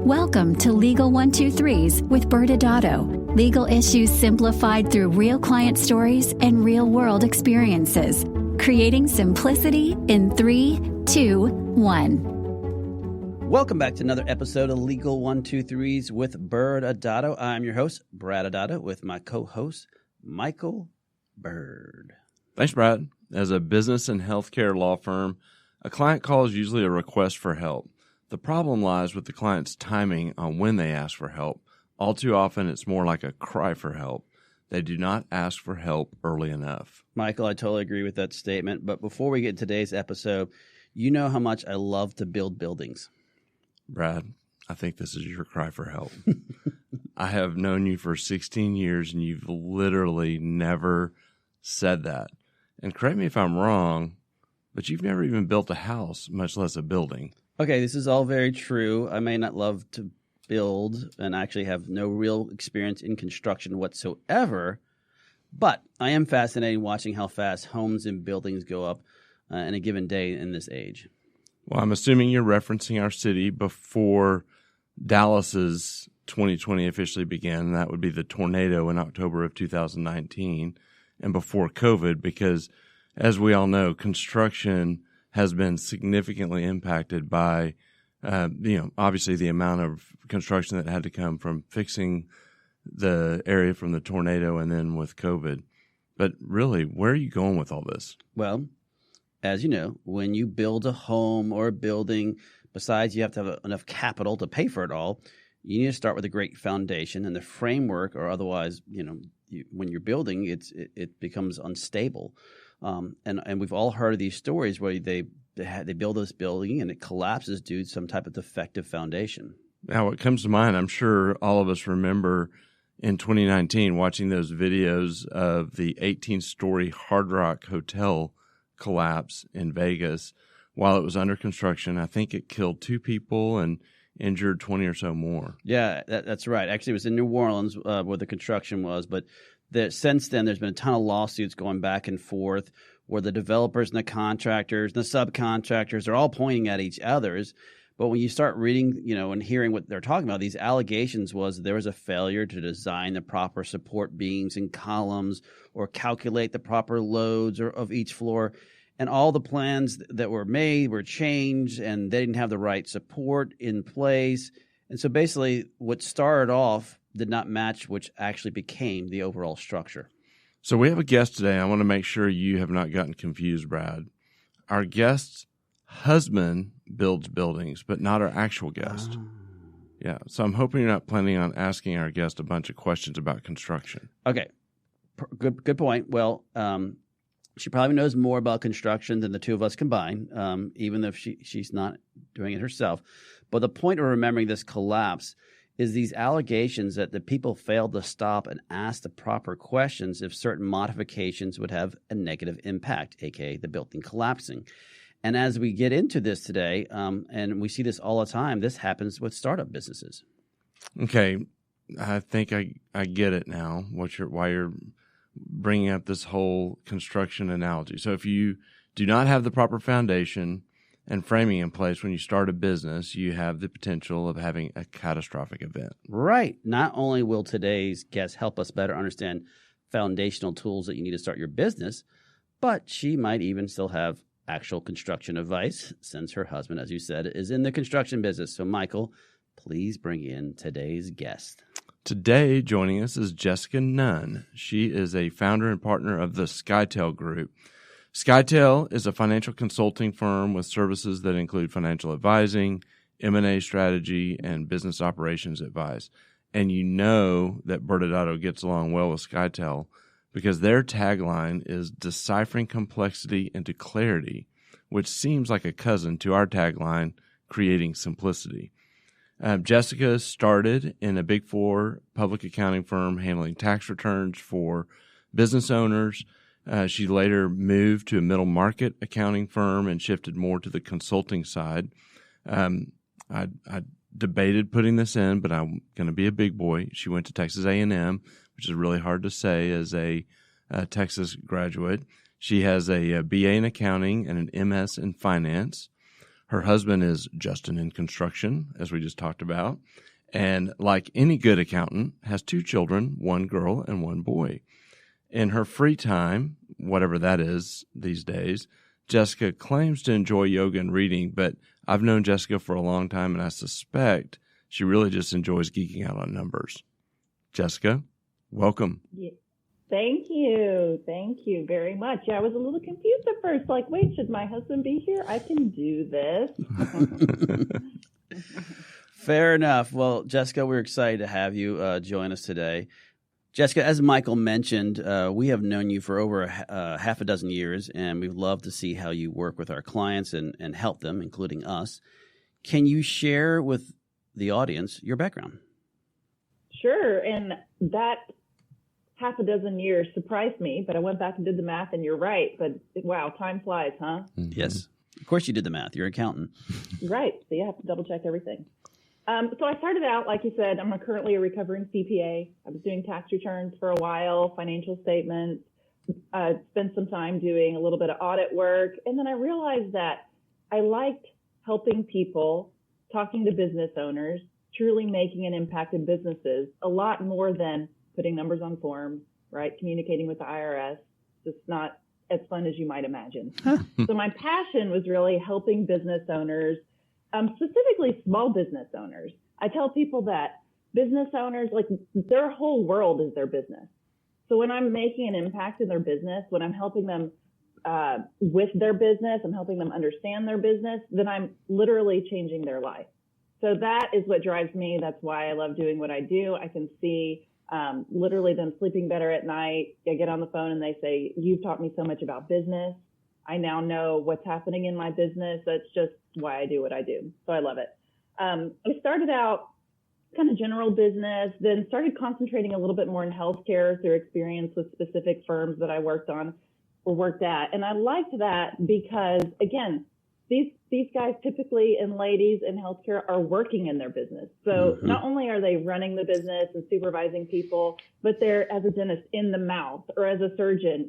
Welcome to Legal 123s with ByrdAdatto. Legal issues simplified through real client stories and real-world experiences. Creating simplicity in 3, 2, 1. Welcome back to another episode of Legal 123s with ByrdAdatto. I'm your host, ByrdAdatto, with my co-host, Michael Byrd. Thanks, Brad. As a business and healthcare law firm, a client call is usually a request for help. The problem lies with the client's timing on when they ask for help. All too often, it's more like a cry for help. They do not ask for help early enough. Michael, I totally agree with that statement. But before we get to today's episode, you know how much I love to build buildings. Brad, I think this is your cry for help. I have known you for 16 years, and you've literally never said that. And correct me if I'm wrong, but you've never even built a house, much less a building. Okay, this is all very true. I may not love to build and actually have no real experience in construction whatsoever, but I am fascinated watching how fast homes and buildings go up in a given day in this age. Well, I'm assuming you're referencing our city before Dallas's 2020 officially began, and that would be the tornado in October of 2019, and before COVID, because as we all know, construction has been significantly impacted by, obviously the amount of construction that had to come from fixing the area from the tornado and then with COVID. But really, where are you going with all this? Well, as you know, when you build a home or a building, besides you have to have enough capital to pay for it all, you need to start with a great foundation and the framework, or otherwise, when you're building, it becomes unstable. And we've all heard of these stories where they build this building and it collapses due to some type of defective foundation. Now, what comes to mind, I'm sure all of us remember in 2019 watching those videos of the 18-story Hard Rock Hotel collapse in Vegas while it was under construction. I think it killed 2 people and injured 20 or so more. Yeah, that's right. Actually, it was in New Orleans where the construction was, but since then, there's been a ton of lawsuits going back and forth where the developers and the contractors and the subcontractors are all pointing at each other's. But when you start reading, and hearing what they're talking about, these allegations was there was a failure to design the proper support beams and columns or calculate the proper loads of each floor. And all the plans that were made were changed, and they didn't have the right support in place. And so basically what started off did not match which actually became the overall structure. So we have a guest today. I want to make sure you have not gotten confused, Brad. Our guest's husband builds buildings, but not our actual guest. Oh. Yeah, so I'm hoping you're not planning on asking our guest a bunch of questions about construction. Okay, good point. Well, she probably knows more about construction than the two of us combined, even if she's not doing it herself. But the point of remembering this collapse is these allegations that the people failed to stop and ask the proper questions if certain modifications would have a negative impact, aka the building collapsing. And as we get into this today, and we see this all the time, this happens with startup businesses. Okay, I think I get it now, why you're bringing up this whole construction analogy. So if you do not have the proper foundation and framing in place when you start a business, you have the potential of having a catastrophic event. Right. Not only will today's guest help us better understand foundational tools that you need to start your business, but she might even still have actual construction advice since her husband, as you said, is in the construction business. So, Michael, please bring in today's guest. Today, joining us is Jessica Nunn. She is a founder and partner of the Skytale Group. Skytale is a financial consulting firm with services that include financial advising, M&A strategy, and business operations advice. And you know that ByrdAdatto gets along well with Skytale because their tagline is deciphering complexity into clarity, which seems like a cousin to our tagline, creating simplicity. Jessica started in a Big Four public accounting firm handling tax returns for business owners. She later moved to a middle market accounting firm and shifted more to the consulting side. I debated putting this in, but I'm going to be a big boy. She went to Texas A&M, which is really hard to say as a Texas graduate. She has a BA in accounting and an MS in finance. Her husband is Justin in construction, as we just talked about, and like any good accountant, has 2 children, 1 girl and 1 boy. In her free time, whatever that is these days, Jessica claims to enjoy yoga and reading, but I've known Jessica for a long time, and I suspect she really just enjoys geeking out on numbers. Jessica, welcome. Yeah. Thank you. Thank you very much. Yeah, I was a little confused at first, like, wait, should my husband be here? I can do this. Fair enough. Well, Jessica, we're excited to have you join us today. Jessica, as Michael mentioned, we have known you for over half a dozen years, and we'd love to see how you work with our clients and help them, including us. Can you share with the audience your background? Sure. And that half a dozen years surprised me, but I went back and did the math, and you're right. But wow, time flies, huh? Mm-hmm. Yes. Of course you did the math. You're an accountant. Right. So you have to double check everything. So I started out, like you said, I'm currently a recovering CPA. I was doing tax returns for a while, financial statements, spent some time doing a little bit of audit work. And then I realized that I liked helping people, talking to business owners, truly making an impact in businesses a lot more than putting numbers on forms, right? Communicating with the IRS, just not as fun as you might imagine. So my passion was really helping business owners, specifically small business owners. I tell people that business owners, like, their whole world is their business. So when I'm making an impact in their business, when I'm helping them with their business, I'm helping them understand their business, then I'm literally changing their life. So that is what drives me. That's why I love doing what I do. I can see literally them sleeping better at night. I get on the phone and they say, "You've taught me so much about business. I now know what's happening in my business." That's just why I do what I do. So I love it. I started out kind of general business, then started concentrating a little bit more in healthcare through experience with specific firms that I worked on or worked at. And I liked that because, again, these guys typically, and ladies in healthcare, are working in their business. So not only are they running the business and supervising people, but they're, as a dentist, in the mouth, or as a surgeon,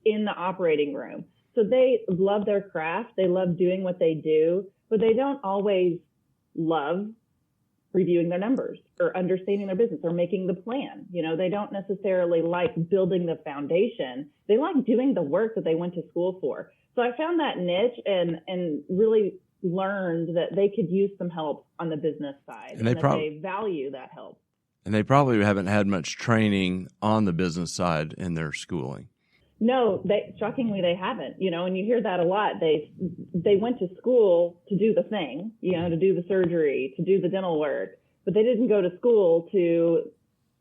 in the operating room. So they love their craft. They love doing what they do, but they don't always love reviewing their numbers or understanding their business or making the plan. They don't necessarily like building the foundation. They like doing the work that they went to school for. So I found that niche and really learned that they could use some help on the business side, and they value that help. And they probably haven't had much training on the business side in their schooling. No, shockingly, they haven't, and you hear that a lot. They went to school to do the thing, to do the surgery, to do the dental work, but they didn't go to school to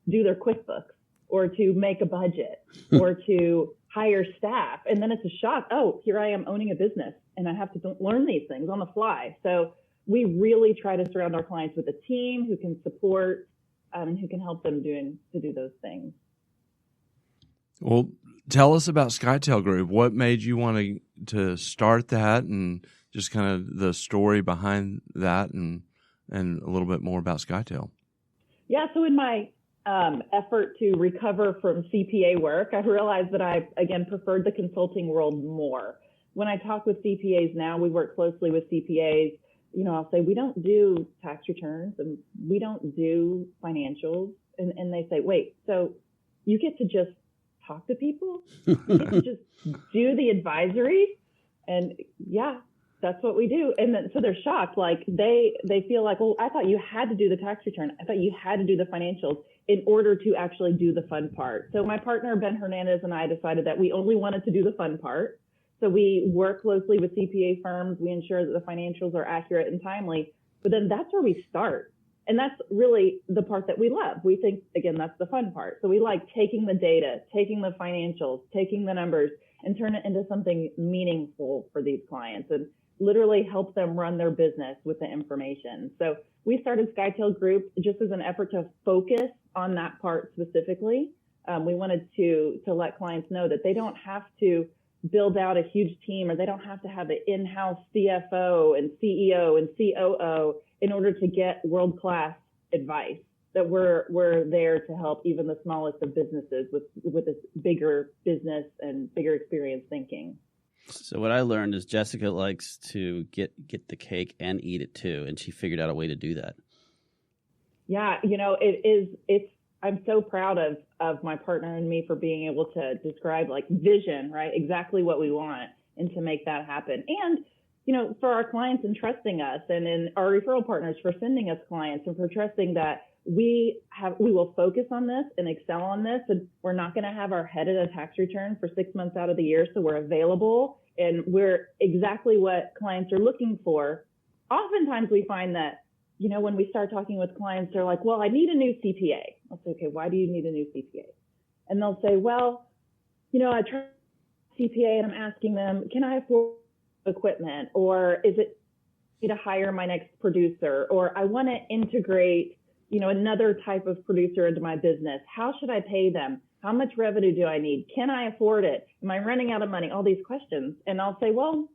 do their QuickBooks or to make a budget or to hire staff. And then it's a shock. Oh, here I am owning a business and I have to learn these things on the fly. So we really try to surround our clients with a team who can support and who can help them to do those things. Well, tell us about Skytale Group. What made you want to start that, and just kind of the story behind that, and a little bit more about Skytale? Yeah, so in my effort to recover from CPA work, I realized that I, again, preferred the consulting world more. When I talk with CPAs now, we work closely with CPAs. I'll say, we don't do tax returns and we don't do financials. And they say, wait, so you get to just talk to people? You get to just do the advisory? And yeah, that's what we do. And then, so they're shocked. Like they feel like, well, I thought you had to do the tax return. I thought you had to do the financials in order to actually do the fun part. So my partner, Ben Hernandez, and I decided that we only wanted to do the fun part. So we work closely with CPA firms. We ensure that the financials are accurate and timely. But then that's where we start. And that's really the part that we love. We think, again, that's the fun part. So we like taking the data, taking the financials, taking the numbers, and turn it into something meaningful for these clients and literally help them run their business with the information. So we started Skytale Group just as an effort to focus on that part specifically. We wanted to let clients know that they don't have to build out a huge team, or they don't have to have an in-house CFO and CEO and COO in order to get world-class advice. That we're there to help even the smallest of businesses with this bigger business and bigger experience thinking. So what I learned is Jessica likes to get the cake and eat it too, and she figured out a way to do that. Yeah, I'm so proud of my partner and me for being able to describe like vision, right? Exactly what we want and to make that happen. And, for our clients and trusting us, and in our referral partners for sending us clients, and for trusting that we will focus on this and excel on this. And we're not going to have our head in a tax return for 6 months out of the year. So we're available and we're exactly what clients are looking for. Oftentimes we find that, when we start talking with clients, they're like, well, I need a new CPA. I'll say, okay, why do you need a new CPA? And they'll say, well, I tried CPA and I'm asking them, can I afford equipment? Or is it to hire my next producer? Or I want to integrate, another type of producer into my business. How should I pay them? How much revenue do I need? Can I afford it? Am I running out of money? All these questions. And I'll say, well,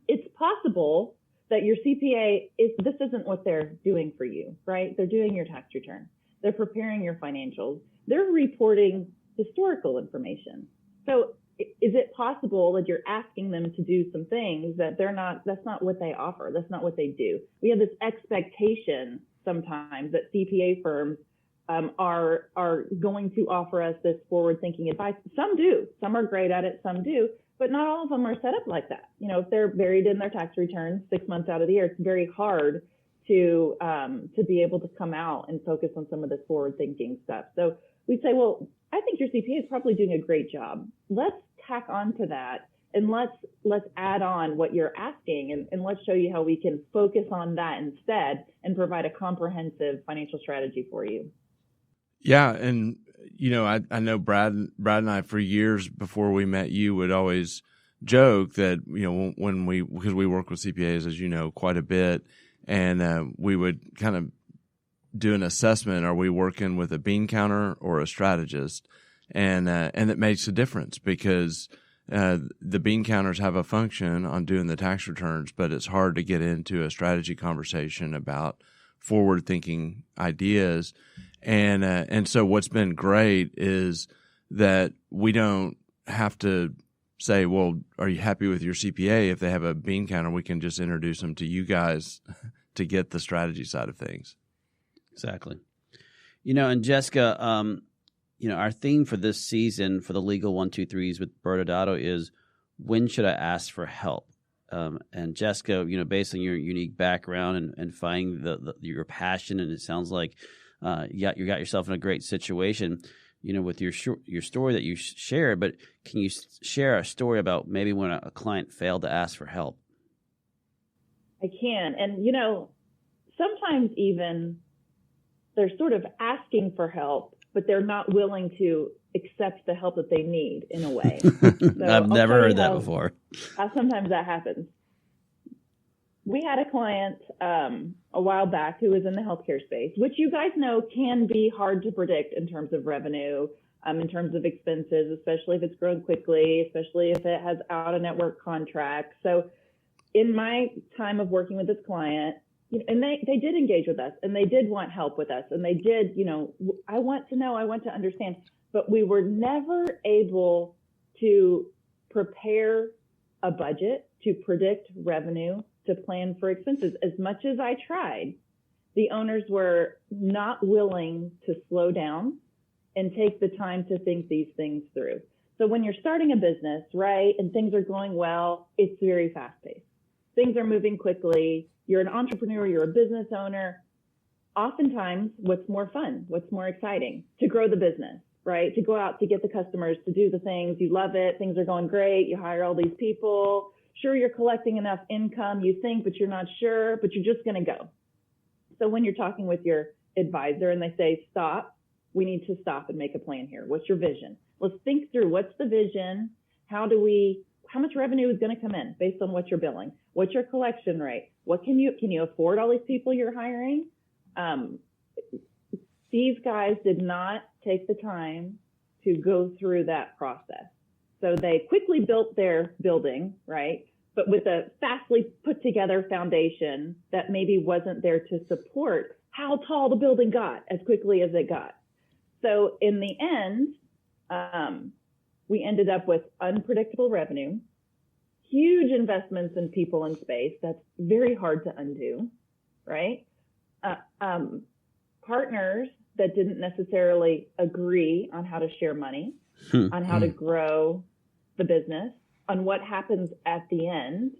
it's possible that your CPA this isn't what they're doing for you, right? They're doing your tax return. They're preparing your financials. They're reporting historical information. So is it possible that you're asking them to do some things that that's not what they offer. That's not what they do. We have this expectation sometimes that CPA firms are going to offer us this forward-thinking advice. Some do. Some are great at it. Some do. But not all of them are set up like that. If they're buried in their tax returns 6 months out of the year, it's very hard to be able to come out and focus on some of this forward-thinking stuff. So we'd say, well, I think your CPA is probably doing a great job. Let's tack on to that, and let's add on what you're asking, and let's show you how we can focus on that instead and provide a comprehensive financial strategy for you. Yeah, and I know Brad and I, for years before we met you, would always joke that because we work with CPAs, as you know, quite a bit, and we would kind of do an assessment: are we working with a bean counter or a strategist? And it makes a difference because the bean counters have a function on doing the tax returns, but it's hard to get into a strategy conversation about forward-thinking ideas. And so what's been great is that we don't have to say, well, are you happy with your CPA? If they have a bean counter, we can just introduce them to you guys to get the strategy side of things. Exactly. And Jessica, our theme for this season for the Legal 1-2-3s with ByrdAdatto is, when should I ask for help? And Jessica, based on your unique background and finding your passion, and it sounds like you got yourself in a great situation, with your story that you shared. But can you share a story about maybe when a client failed to ask for help? I can. And, sometimes even they're sort of asking for help, but they're not willing to accept the help that they need in a way. So I've never heard that before. Sometimes that happens. We had a client a while back who was in the healthcare space, which you guys know can be hard to predict in terms of revenue, in terms of expenses, especially if it's growing quickly, especially if it has out-of-network contracts. So in my time of working with this client, and they did engage with us, and they did want help with us, and they did, I want to know, I want to understand, but we were never able to prepare a budget, to predict revenue, to plan for expenses. As much as I tried, the owners were not willing to slow down and take the time to think these things through. So when you're starting a business, right, and things are going well, it's very fast-paced. Things are moving quickly. You're an entrepreneur, you're a business owner. Oftentimes, what's more fun, what's more exciting? To grow the business, right? To go out, to get the customers, to do the things. You love it. Things are going great. You hire all these people. Sure, you're collecting enough income, you think, but you're not sure, but you're just going to go. So when you're talking with your advisor and they say, stop, we need to stop and make a plan here. What's your vision? Let's think through, what's the vision? How much revenue is going to come in based on what you're billing? What's your collection rate? What can you afford all these people you're hiring? These guys did not take the time to go through that process. So they quickly built their building, right? But with a fastly put together foundation that maybe wasn't there to support how tall the building got as quickly as it got. So in the end, we ended up with unpredictable revenue, huge investments in people and space. That's very hard to undo, right? Partners that didn't necessarily agree on how to share money, on how to grow the business, on what happens at the end,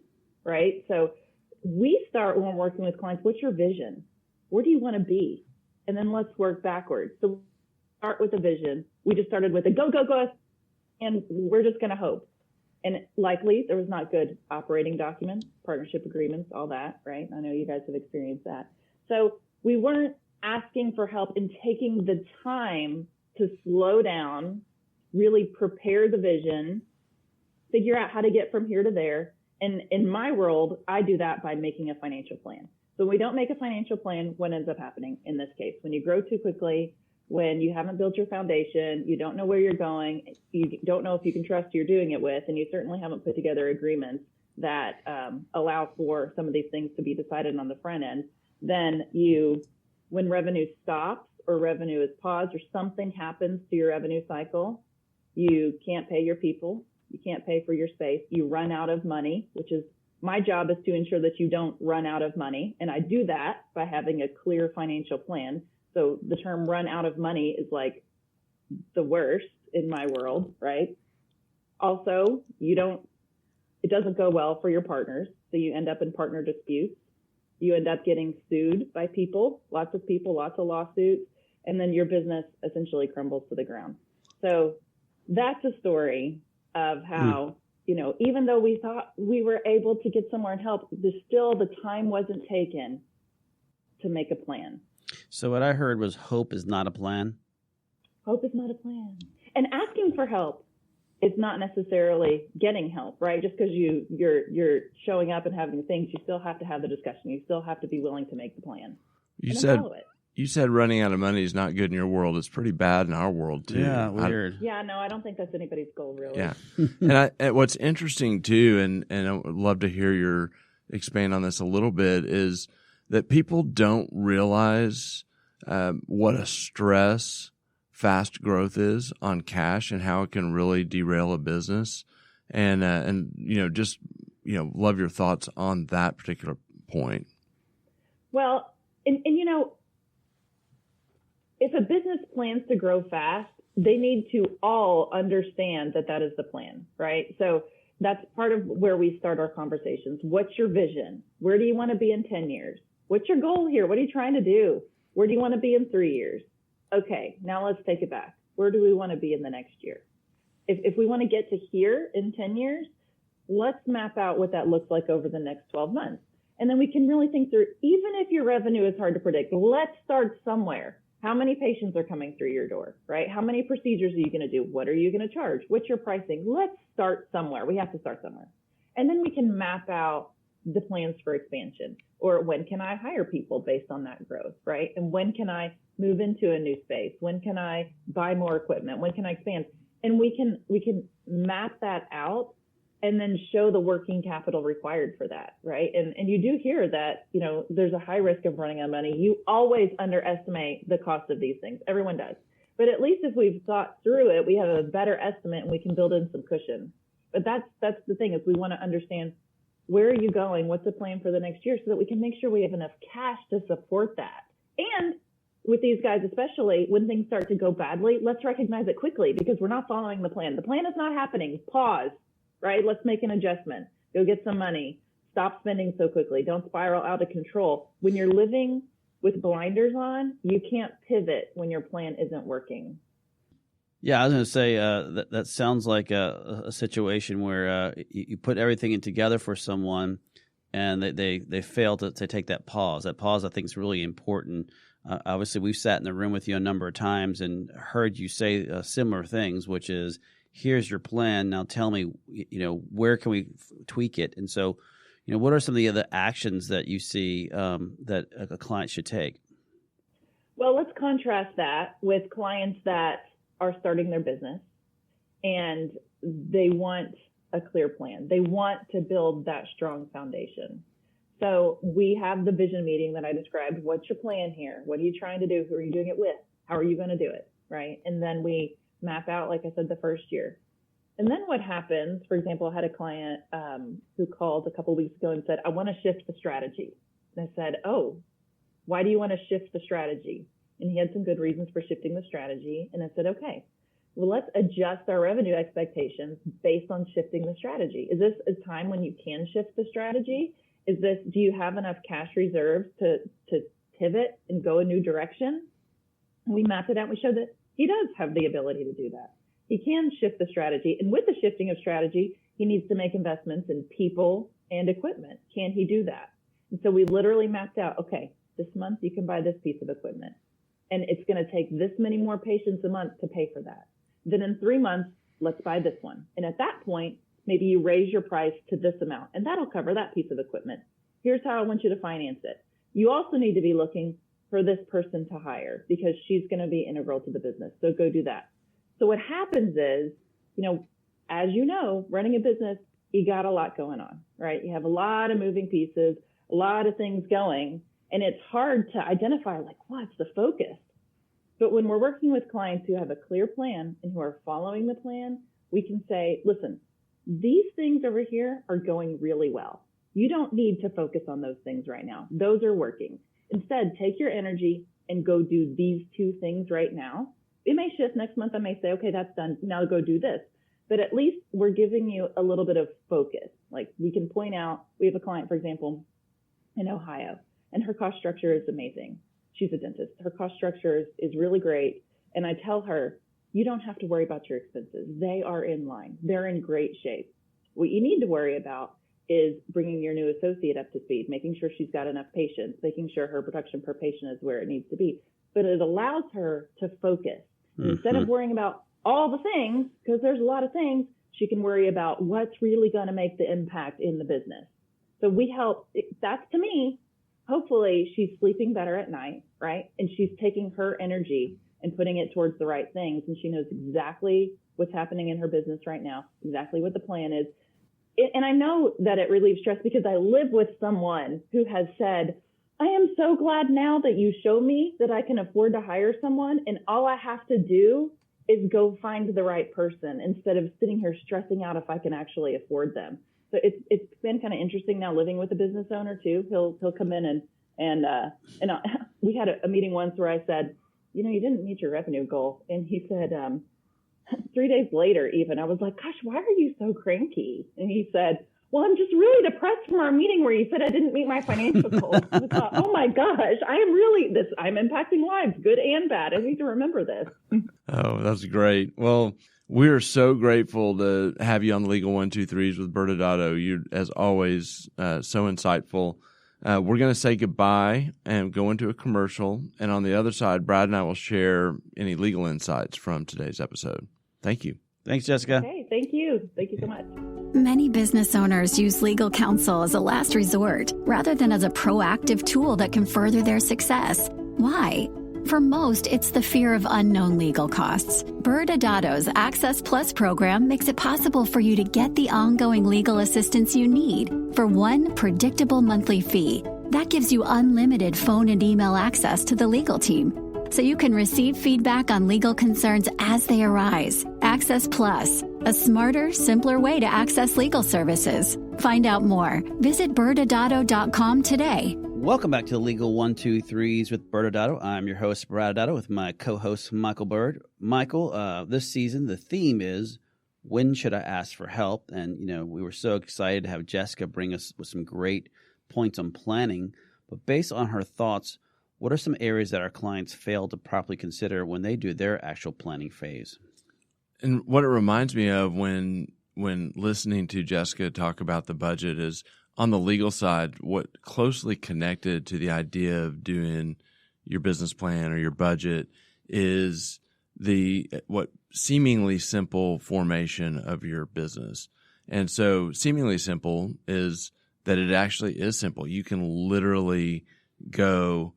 right? So we start when we're working with clients, what's your vision? Where do you want to be? And then let's work backwards. So start with a vision. We just started with a go, go, go, and we're just going to hope. And likely there was not good operating documents, partnership agreements, all that, right? I know you guys have experienced that. So we weren't asking for help in taking the time to slow down, really prepare the vision, figure out how to get from here to there. And in my world, I do that by making a financial plan. So we don't make a financial plan. What ends up happening in this case? When you grow too quickly, when you haven't built your foundation, you don't know where you're going, you don't know if you can trust who you're doing it with, and you certainly haven't put together agreements that allow for some of these things to be decided on the front end, then when revenue stops or revenue is paused or something happens to your revenue cycle, you can't pay your people, you can't pay for your space, you run out of money, which is my job is to ensure that you don't run out of money. And I do that by having a clear financial plan. So the term run out of money is like the worst in my world, right? Also, it doesn't go well for your partners. So you end up in partner disputes. You end up getting sued by people, lots of lawsuits, and then your business essentially crumbles to the ground. So that's a story of how, even though we thought we were able to get somewhere and help, the time wasn't taken to make a plan. So what I heard was hope is not a plan. Hope is not a plan. And asking for help is not necessarily getting help, right? Just because you're showing up and having things, you still have to have the discussion. You still have to be willing to make the plan. You said running out of money is not good in your world. It's pretty bad in our world too. Yeah, weird. No, I don't think that's anybody's goal, really. Yeah, and what's interesting too, and I would love to hear your expand on this a little bit, is that people don't realize what a stress fast growth is on cash and how it can really derail a business. And love your thoughts on that particular point. Well, and if a business plans to grow fast, they need to all understand that is the plan, right? So that's part of where we start our conversations. What's your vision? Where do you want to be in 10 years? What's your goal here? What are you trying to do? Where do you want to be in 3 years? Okay, now let's take it back. Where do we want to be in the next year? If we want to get to here in 10 years, let's map out what that looks like over the next 12 months. And then we can really think through, even if your revenue is hard to predict, let's start somewhere. How many patients are coming through your door, right? How many procedures are you going to do? What are you going to charge? What's your pricing? Let's start somewhere. We have to start somewhere. And then we can map out the plans for expansion, or when can I hire people based on that growth, right? And when can I move into a new space? When can I buy more equipment? When can I expand? And we can map that out and then show the working capital required for that, right? And you do hear that, there's a high risk of running out of money. You always underestimate the cost of these things. Everyone does. But at least if we've thought through it, we have a better estimate and we can build in some cushion. But that's the thing, is we want to understand, where are you going? What's the plan for the next year, so that we can make sure we have enough cash to support that. And with these guys, especially when things start to go badly, let's recognize it quickly, because we're not following the plan. The plan is not happening. Pause, right? Let's make an adjustment. Go get some money. Stop spending so quickly. Don't spiral out of control. When you're living with blinders on, you can't pivot when your plan isn't working. Yeah, I was going to say that sounds like a situation where you put everything in together for someone, and they fail to take that pause. That pause, I think, is really important. Obviously, we've sat in the room with you a number of times and heard you say similar things, which is, here's your plan. Now tell me, where can we tweak it? And so, what are some of the other actions that you see that a client should take? Well, let's contrast that with clients that are starting their business and they want a clear plan. They want to build that strong foundation. So we have the vision meeting that I described. What's your plan here? What are you trying to do? Who are you doing it with? How are you going to do it? Right. And then we map out, like I said, the first year. And then what happens, for example, I had a client who called a couple of weeks ago and said, I want to shift the strategy. And I said, oh, why do you want to shift the strategy? And he had some good reasons for shifting the strategy. And I said, okay, well, let's adjust our revenue expectations based on shifting the strategy. Is this a time when you can shift the strategy? Do you have enough cash reserves to pivot and go a new direction? And we mapped it out. We showed that he does have the ability to do that. He can shift the strategy. And with the shifting of strategy, he needs to make investments in people and equipment. Can he do that? And so we literally mapped out, okay, this month you can buy this piece of equipment. And it's going to take this many more patients a month to pay for that. Then in 3 months, let's buy this one. And at that point, maybe you raise your price to this amount, and that'll cover that piece of equipment. Here's how I want you to finance it. You also need to be looking for this person to hire because she's going to be integral to the business. So go do that. So what happens is, as you know, running a business, you got a lot going on, right? You have a lot of moving pieces, a lot of things going, and it's hard to identify what's the focus. But when we're working with clients who have a clear plan and who are following the plan, we can say, listen, these things over here are going really well. You don't need to focus on those things right now. Those are working. Instead, take your energy and go do these 2 things right now. It may shift next month. I may say, okay, that's done. Now go do this. But at least we're giving you a little bit of focus. Like we can point out, we have a client, for example, in Ohio, and her cost structure is amazing. She's a dentist. Her cost structure is really great. And I tell her, you don't have to worry about your expenses. They are in line. They're in great shape. What you need to worry about is bringing your new associate up to speed, making sure she's got enough patients, making sure her production per patient is where it needs to be. But it allows her to focus. Mm-hmm. Instead of worrying about all the things, because there's a lot of things, she can worry about what's really going to make the impact in the business. So we help. That's, to me, hopefully she's sleeping better at night, right? And she's taking her energy and putting it towards the right things. And she knows exactly what's happening in her business right now, exactly what the plan is. And I know that it relieves stress because I live with someone who has said, I am so glad now that you show me that I can afford to hire someone, and all I have to do is go find the right person instead of sitting here stressing out if I can actually afford them. So it's been kind of interesting now living with a business owner too. He'll come in and we had a meeting once where I said, you didn't meet your revenue goal, and he said 3 days later even I was like, gosh, why are you so cranky? And he said, well, I'm just really depressed from our meeting where you said I didn't meet my financial goals. I thought, oh my gosh, I'm impacting lives, good and bad. I need to remember this. Oh, that's great. Well, we're so grateful to have you on the Legal 123s with ByrdAdatto. You're, as always, so insightful. We're going to say goodbye and go into a commercial. And on the other side, Brad and I will share any legal insights from today's episode. Thank you. Thanks, Jessica. Okay, thank you. Thank you so much. Many business owners use legal counsel as a last resort rather than as a proactive tool that can further their success. Why? For most, it's the fear of unknown legal costs. ByrdAdatto's Access Plus program makes it possible for you to get the ongoing legal assistance you need for one predictable monthly fee. That gives you unlimited phone and email access to the legal team, so you can receive feedback on legal concerns as they arise. Access Plus, a smarter, simpler way to access legal services. Find out more. Visit ByrdAdatto.com today. Welcome back to the Legal 123s with ByrdAdatto. I'm your host, ByrdAdatto, with my co-host, Michael Byrd. Michael, this season, the theme is, when should I ask for help? And, we were so excited to have Jessica bring us with some great points on planning. But based on her thoughts, what are some areas that our clients fail to properly consider when they do their actual planning phase? And what it reminds me of when listening to Jessica talk about the budget is, on the legal side, what closely connected to the idea of doing your business plan or your budget is what seemingly simple formation of your business. And so seemingly simple is that it actually is simple. You can literally go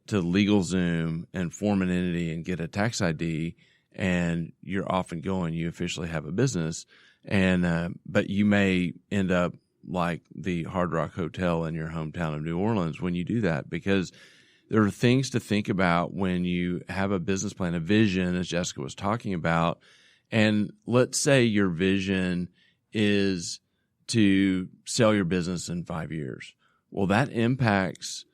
to LegalZoom and form an entity and get a tax ID, and you're off and going. You officially have a business, and but you may end up like the Hard Rock Hotel in your hometown of New Orleans when you do that, because there are things to think about when you have a business plan, a vision, as Jessica was talking about, And let's say your vision is to sell your business in 5 years. Well, that impacts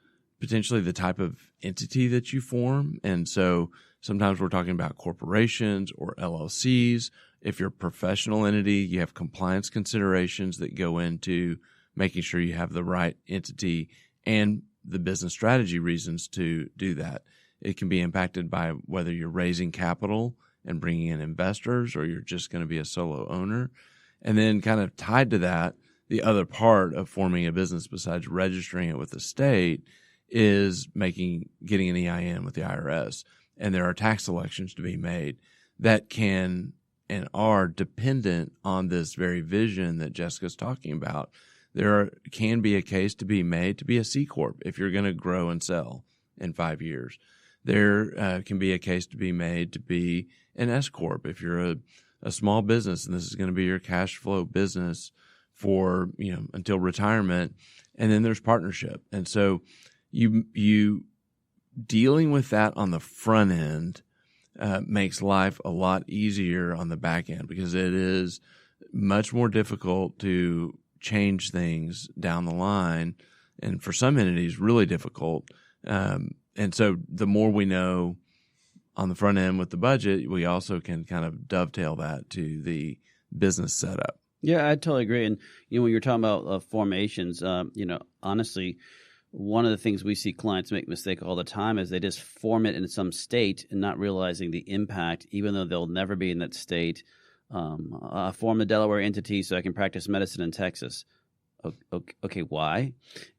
potentially the type of entity that you form. And so sometimes we're talking about corporations or LLCs. If you're a professional entity, you have compliance considerations that go into making sure you have the right entity and the business strategy reasons to do that. It can be impacted by whether you're raising capital and bringing in investors or you're just going to be a solo owner. And then kind of tied to that, the other part of forming a business besides registering it with the state is getting an EIN with the IRS. And there are tax elections to be made that can and are dependent on this very vision that Jessica's talking about. There can be a case to be made to be a C Corp if you're going to grow and sell in 5 years. There can be a case to be made to be an S Corp if you're a small business and this is going to be your cash flow business for, until retirement. And then there's partnership. And so you dealing with that on the front end makes life a lot easier on the back end because it is much more difficult to change things down the line. And for some entities, really difficult. And so the more we know on the front end with the budget, we also can kind of dovetail that to the business setup. Yeah, I totally agree. And, when you're talking about formations, honestly, one of the things we see clients make mistake all the time is they just form it in some state and not realizing the impact, even though they'll never be in that state. Form a Delaware entity so I can practice medicine in Texas. Okay, why?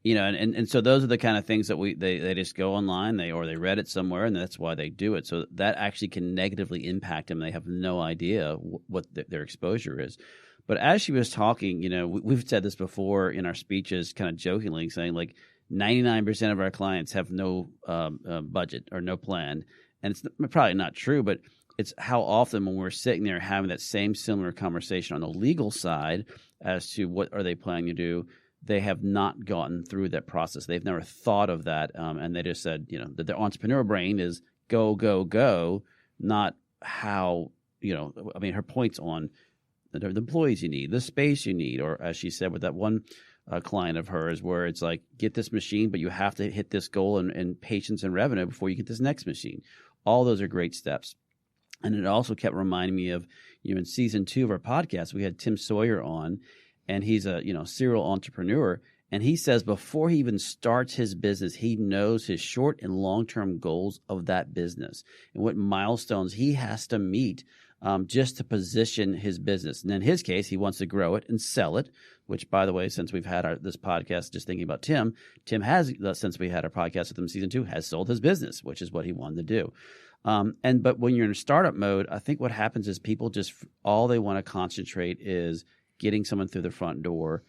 And so those are the kind of things that they just go online, they read it somewhere, and that's why they do it. So that actually can negatively impact them. They have no idea what their exposure is. But as she was talking, we've said this before in our speeches, kind of jokingly saying like 99% of our clients have no budget or no plan, and it's probably not true, but it's how often when we're sitting there having that same similar conversation on the legal side as to what are they planning to do, they have not gotten through that process. They've never thought of that, and they just said, that their entrepreneur brain is go, go, go, not how, her points on the employees you need, the space you need, or as she said with that one client of hers where it's like, get this machine, but you have to hit this goal and patience and revenue before you get this next machine. All those are great steps. And it also kept reminding me of, in season 2 of our podcast, we had Tim Sawyer on, and he's a, serial entrepreneur. And he says before he even starts his business, he knows his short and long-term goals of that business and what milestones he has to meet just to position his business. And in his case, he wants to grow it and sell it, which, by the way, since we've had this podcast, just thinking about Tim has, since we had our podcast with him in season 2, has sold his business, which is what he wanted to do. But when you're in startup mode, I think what happens is people just all they want to concentrate is getting someone through the front door,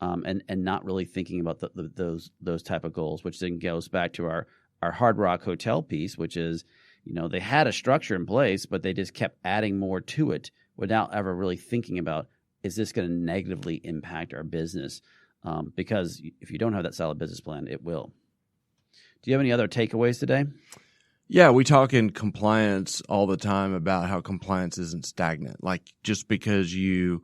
and not really thinking about those type of goals, which then goes back to our Hard Rock Hotel piece, which is they had a structure in place, but they just kept adding more to it without ever really thinking about, is this going to negatively impact our business? Because if you don't have that solid business plan, it will. Do you have any other takeaways today? Yeah, we talk in compliance all the time about how compliance isn't stagnant. Like just because you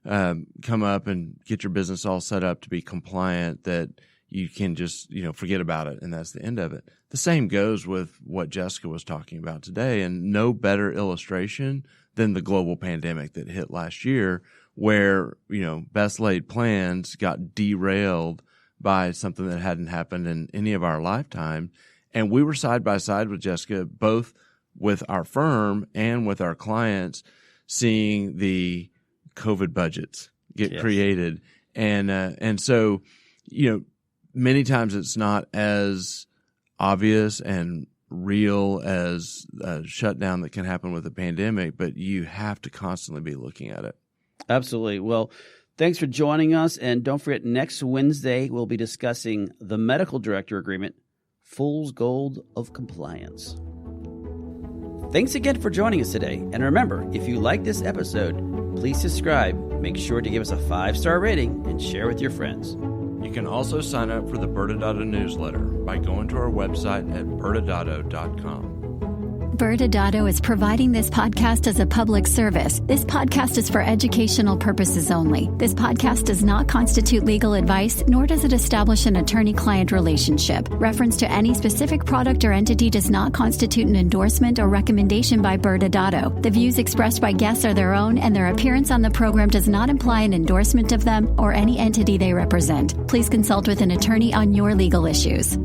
come up and get your business all set up to be compliant that you can just, forget about it and that's the end of it. The same goes with what Jessica was talking about today, and no better illustration than the global pandemic that hit last year where, best laid plans got derailed by something that hadn't happened in any of our lifetime. And we were side by side with Jessica, both with our firm and with our clients, seeing the COVID budgets get created. And so, many times it's not as obvious and real as a shutdown that can happen with a pandemic, but you have to constantly be looking at it. Absolutely. Well, thanks for joining us. And don't forget, next Wednesday, we'll be discussing the medical director agreement, Fool's Gold of Compliance. Thanks again for joining us today. And remember, if you like this episode, please subscribe, make sure to give us a 5-star rating, and share with your friends. You can also sign up for the ByrdAdatto newsletter by going to our website at ByrdAdatto.com. ByrdAdatto is providing this podcast as a public service. This podcast is for educational purposes only. This podcast does not constitute legal advice, nor does it establish an attorney-client relationship. Reference to any specific product or entity does not constitute an endorsement or recommendation by ByrdAdatto. The views expressed by guests are their own, and their appearance on the program does not imply an endorsement of them or any entity they represent. Please consult with an attorney on your legal issues.